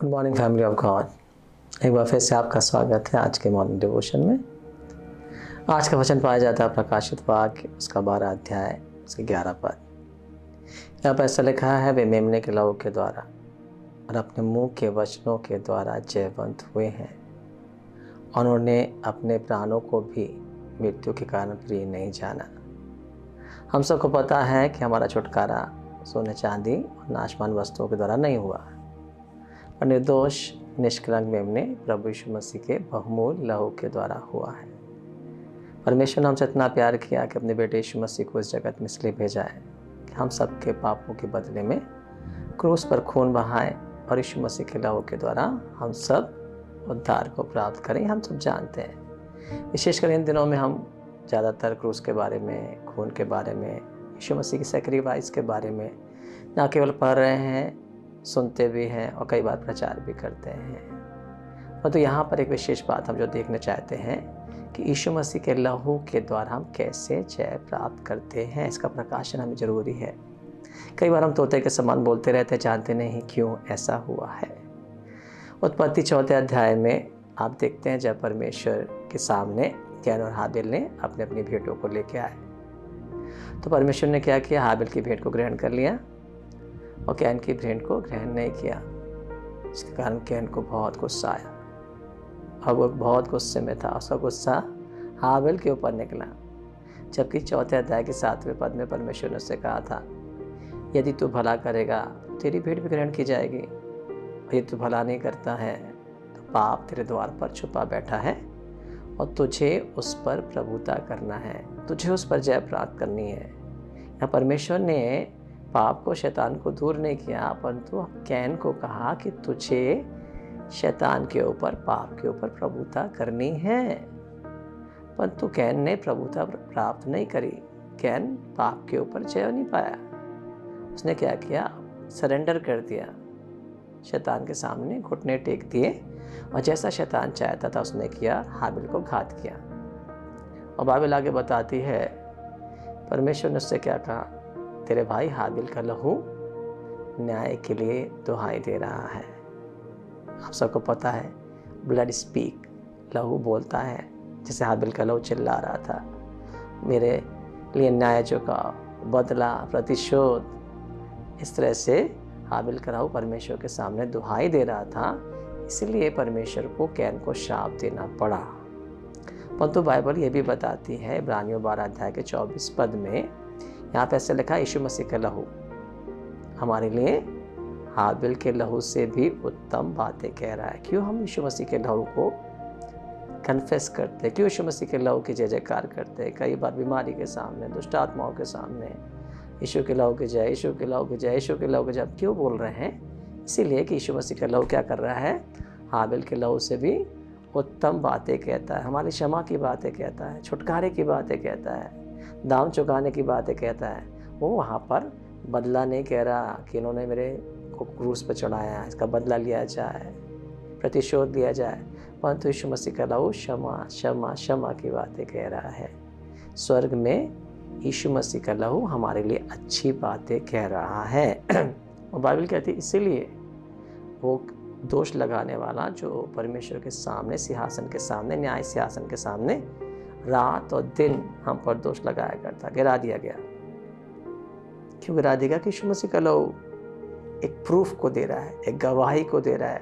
Good morning family of God. एक बार फिर से आपका स्वागत है आज के मॉर्निंग डिवोशन में। आज का वचन पाया जाता है प्रकाशित वाक्य उसका 12 अध्याय उसके 11 पद। यहाँ पर ऐसा लिखा है, वे मेमने के लहू के द्वारा और अपने मुंह के वचनों के द्वारा जयवंत हुए हैं। उन्होंने अपने प्राणों को भी मृत्यु के कारण प्रिय नहीं जाना। हम सबको पता है कि हमारा छुटकारा सोने चांदी और नाशवान वस्तुओं के द्वारा नहीं हुआ, और निर्दोष निष्कलंक मेमने प्रभु यीशु मसीह के बहुमूल्य लहू के द्वारा हुआ है। परमेश्वर ने हमसे इतना प्यार किया कि अपने बेटे यीशु मसीह को इस जगत में इसलिए भेजा है कि हम सबके पापों के बदले में क्रूस पर खून बहाए और यीशु मसीह के लहू के द्वारा हम सब उद्धार को प्राप्त करें। हम सब जानते हैं, विशेषकर इन दिनों में हम ज़्यादातर क्रूस के बारे में, खून के बारे में, यीशु मसीह की सैक्रिफाइस के बारे में न केवल पढ़ रहे हैं, सुनते भी हैं और कई बार प्रचार भी करते हैं। और तो यहाँ पर एक विशेष बात हम जो देखना चाहते हैं कि यीशु मसीह के लहू के द्वारा हम कैसे जय प्राप्त करते हैं, इसका प्रकाशन हमें ज़रूरी है। कई बार हम तोते के समान बोलते रहते हैं, जानते नहीं क्यों ऐसा हुआ है। उत्पत्ति 4 अध्याय में आप देखते हैं जब परमेश्वर के सामने कैन और हाबिल ने अपनी अपनी भेंटों को लेके आए, तो परमेश्वर ने क्या किया, हाबिल की भेंट को ग्रहण कर लिया और कैन की भेंट को ग्रहण नहीं किया। इसके कारण कैन को बहुत गुस्सा आया और वो बहुत गुस्से में था। उसका गुस्सा हाबिल के ऊपर निकला, जबकि 4 अध्याय के 7वें पद में परमेश्वर ने उससे कहा था, यदि तू भला करेगा तेरी भेंट भी ग्रहण की जाएगी, और यदि तू भला नहीं करता है तो पाप तेरे द्वार पर छुपा बैठा है और तुझे उस पर प्रभुता करना है, तुझे उस पर जय प्राप्त करनी है। यहाँ परमेश्वर ने पाप को, शैतान को दूर नहीं किया, परंतु कैन को कहा कि तुझे शैतान के ऊपर, पाप के ऊपर प्रभुता करनी है। परंतु कैन ने प्रभुता प्राप्त नहीं करी। कैन पाप के ऊपर जय नहीं पाया। उसने क्या किया, सरेंडर कर दिया, शैतान के सामने घुटने टेक दिए और जैसा शैतान चाहता था उसने किया, हाबिल को घात किया। और बाइबल आगे बताती है परमेश्वर ने उससे क्या कहा, तेरे भाई हाबिल का लहू न्याय के लिए दुहाई दे रहा है। आप सबको पता है ब्लड स्पीक, लहू बोलता है। जैसे हाबिल का लहू चिल्ला रहा था, मेरे लिए न्याय चुकाओ, बदला, प्रतिशोध। इस तरह से हाबिल का लहू परमेश्वर के सामने दुहाई दे रहा था, इसलिए परमेश्वर को कैन को शाप देना पड़ा। परंतु बाइबल ये भी बताती है, इब्रानियों 12 अध्याय के 24 पद में यहाँ पे ऐसे लिखा, यीशु मसीह का लहू हमारे लिए हाबिल के लहू से भी उत्तम बातें कह रहा है। क्यों हम यीशु मसीह के लहू को कन्फेस करते हैं, क्यों यीशु मसीह के लहू की जय जयकार करते हैं? कई बार बीमारी के सामने, दुष्ट आत्माओं के सामने यीशु के लहू की जय, यीशु के लहू की जय, यीशु के लहू की जय क्यों बोल रहे हैं? इसीलिए कि यीशु मसीह का लहू क्या कर रहा है, हाबिल के लहू से भी उत्तम बातें कहता है, हमारी क्षमा की बातें कहता है, छुटकारे की बातें कहता है, दाम चुकाने की बातें कहता है। वो वहाँ पर बदला नहीं कह रहा कि इन्होंने मेरे को क्रूस पर चढ़ाया, इसका बदला लिया जाए, प्रतिशोध लिया जाए, परंतु यीशु मसीह का लहू क्षमा क्षमा क्षमा की बातें कह रहा है। स्वर्ग में यीशु मसीह का लहू हमारे लिए अच्छी बातें कह रहा है। और बाइबल कहती है इसीलिए वो दोष लगाने वाला जो परमेश्वर के सामने, सिंहासन के सामने, न्याय सिंहासन के सामने रात और दिन हम पर दोष लगाया करता, गिरा दिया गया। क्यों गिरा दिया? कि यीशु मसीह का लहू एक प्रूफ को दे रहा है, एक गवाही को दे रहा है।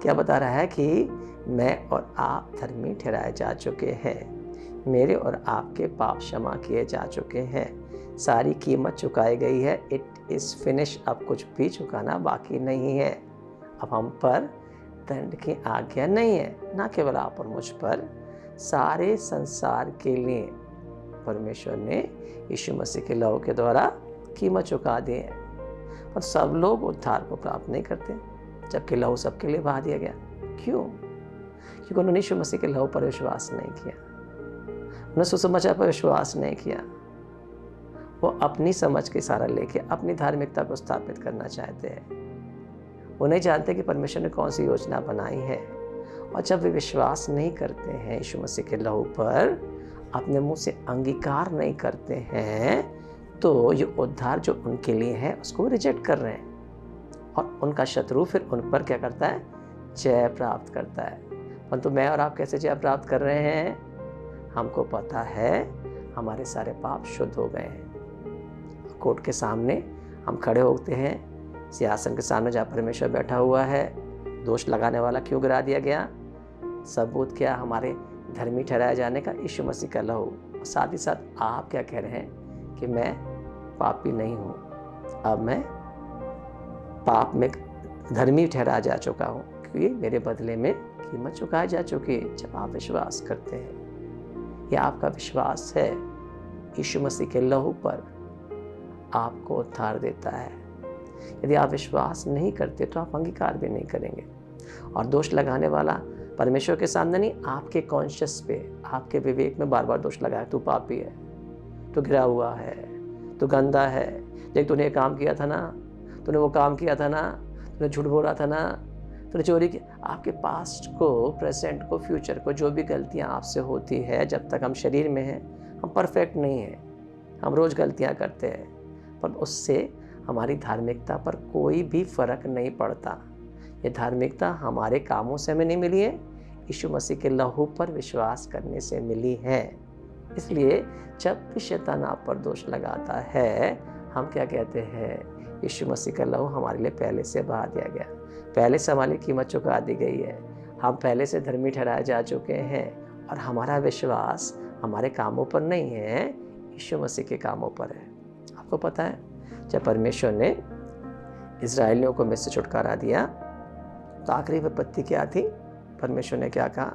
क्या बता रहा है कि मैं और आप धर्मी ठहराए जा चुके हैं, मेरे और आपके पाप क्षमा किए जा चुके हैं, सारी कीमत चुकाई गई है, इट इज़ फिनिश। अब कुछ भी चुकाना बाकी नहीं है। अब हम पर दंड की आज्ञा नहीं है, ना केवल आप और मुझ पर, सारे संसार के लिए परमेश्वर ने यीशु मसीह के लहू के द्वारा कीमत चुका दी है। और सब लोग उद्धार को प्राप्त नहीं करते, जबकि लहू सबके लिए बहा दिया गया। क्यों? क्योंकि उन्होंने यीशु मसीह के लहू पर विश्वास नहीं किया, उन्होंने सुसमाचार पर विश्वास नहीं किया। वो अपनी समझ के सहारा लेके अपनी धार्मिकता को स्थापित करना चाहते हैं। वो नहीं जानते कि परमेश्वर ने कौन सी योजना बनाई है। और जब वे विश्वास नहीं करते हैं यीशु मसीह के लहू पर, अपने मुंह से अंगीकार नहीं करते हैं, तो ये उद्धार जो उनके लिए है उसको रिजेक्ट कर रहे हैं। और उनका शत्रु फिर उन पर क्या करता है, जय प्राप्त करता है। परंतु मैं और आप कैसे जय प्राप्त कर रहे हैं? हमको पता है हमारे सारे पाप शुद्ध हो गए हैं। कोर्ट के सामने हम खड़े होते हैं, सिंहासन के सामने जहाँ परमेश्वर बैठा हुआ है। दोष लगाने वाला क्यों गिरा दिया गया? सबूत क्या? हमारे धर्मी ठहराए जाने का, यीशु मसीह का लहू। साथ ही साथ आप क्या कह रहे हैं कि मैं पापी नहीं हूँ, अब मैं पाप में धर्मी ठहरा जा चुका हूँ, क्योंकि मेरे बदले में कीमत चुकाई जा चुकी है। जब आप विश्वास करते हैं, यह आपका विश्वास है यीशु मसीह के लहू पर आपको उद्धार देता है। यदि आप विश्वास नहीं करते तो आप अंगीकार भी नहीं करेंगे। और दोष लगाने वाला परमेश्वर के सामने नहीं, आपके कॉन्शियस पे, आपके विवेक में बार बार दोष लगाया, तू पापी है, तू गिरा हुआ है, तू गंदा है, देख तूने काम किया था ना, तूने वो काम किया था ना, तूने झूठ बोला था ना, तूने चोरी की। आपके पास्ट को, प्रेजेंट को, फ्यूचर को, जो भी गलतियां आपसे होती है, जब तक हम शरीर में हैं, हम परफेक्ट नहीं हैं, हम रोज गलतियां करते हैं, पर उससे हमारी धार्मिकता पर कोई भी फर्क नहीं पड़ता। ये धार्मिकता हमारे कामों से हमें नहीं मिली है, यीशु मसीह के लहू पर विश्वास करने से मिली है। इसलिए जब भी शैतान आप पर दोष लगाता है, हम क्या कहते हैं? यीशु मसीह का लहू हमारे लिए पहले से बहा दिया गया, पहले से हमारी कीमत चुका दी गई है, हम पहले से धर्मी ठहराए जा चुके हैं। और हमारा विश्वास हमारे कामों पर नहीं है, यीशु मसीह के कामों पर है। आपको पता है, जब परमेश्वर ने इजराइलियों को मिस्र से छुटकारा दिया, तो आखिरी विपत्ति क्या थी? परमेश्वर ने क्या कहा?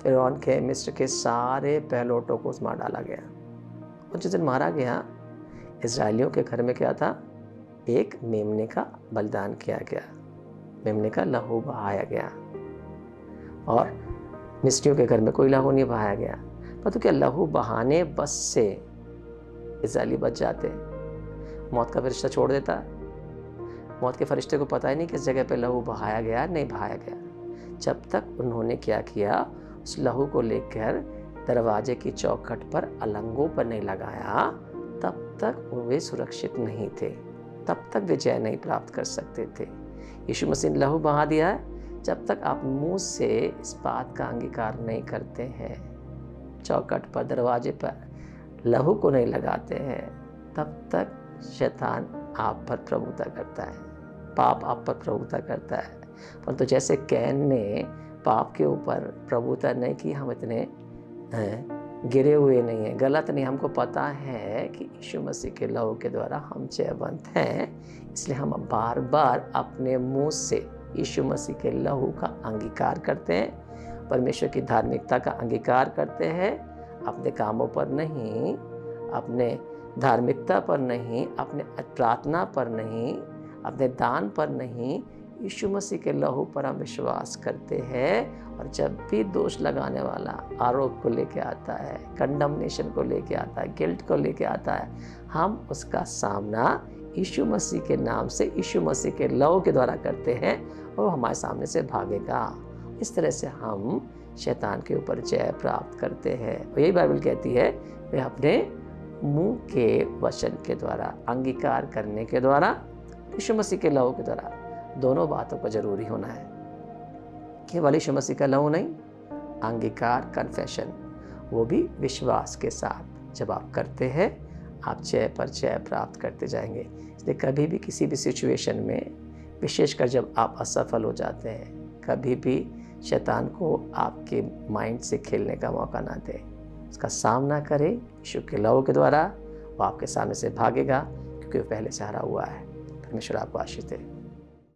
फिरौन के, मिस्र के सारे पहलौठों को मार डाला गया। और जिस दिन मारा गया, इजराइलियों के घर में क्या था? एक मेमने का बलिदान किया गया, मेमने का लहू बहाया गया। और मिस्रियों के घर में कोई लहू नहीं बहाया गया। पर तो क्या लहू बहाने बस से इजराइली बच जाते? मौत का फरिश्ता छोड़ देता? मौत के फरिश्ते को पता ही नहीं किस जगह पे लहू बहाया गया, नहीं बहाया गया। जब तक उन्होंने क्या किया, उस लहू को लेकर दरवाजे की चौखट पर, अलंगों पर नहीं लगाया, तब तक वे सुरक्षित नहीं थे, तब तक विजय नहीं प्राप्त कर सकते थे। यीशु मसीह ने लहू बहा दिया है। जब तक आप मुंह से इस बात का अंगीकार नहीं करते हैं, चौखट पर, दरवाजे पर लहू को नहीं लगाते हैं, तब तक शैतान आप पर प्रभुता करता है, पाप आप पर प्रभुता करता है। परंतु जैसे कैन ने पाप के ऊपर प्रभुता नहीं की, हम इतने गिरे हुए नहीं हैं, गलत नहीं। हमको पता है कि यीशु मसीह के लहू के द्वारा हम जयवंत हैं। इसलिए हम बार बार अपने मुंह से यीशु मसीह के लहू का अंगीकार करते हैं, परमेश्वर की धार्मिकता का अंगीकार करते हैं। अपने कामों पर नहीं, अपने धार्मिकता पर नहीं, अपने प्रार्थना पर नहीं, अपने दान पर नहीं, यीशु मसीह के लहू पर हम विश्वास करते हैं। और जब भी दोष लगाने वाला आरोप को लेके आता है, कंडमनेशन को लेके आता है, गिल्ट को लेके आता है, हम उसका सामना यीशु मसीह के नाम से, यीशु मसीह के लहू के द्वारा करते हैं, और वो हमारे सामने से भागेगा। इस तरह से हम शैतान के ऊपर जय प्राप्त करते हैं। और यही बाइबल कहती है, वे अपने मुंह के वचन के द्वारा, अंगीकार करने के द्वारा, यीशु मसीह के लहू के द्वारा, दोनों बातों का जरूरी होना है। केवल यीशु मसीह का लहू नहीं, अंगीकार, कन्फेशन, वो भी विश्वास के साथ जब आप करते हैं, आप जय पर जय प्राप्त करते जाएंगे। इसलिए कभी भी किसी भी सिचुएशन में, विशेषकर जब आप असफल हो जाते हैं, कभी भी शैतान को आपके माइंड से खेलने का मौका ना दें। उसका सामना करें यीशु के लहू के द्वारा, वो आपके सामने से भागेगा, क्योंकि वो पहले से हारा हुआ है। परमेश्वर आपको आशीष दे।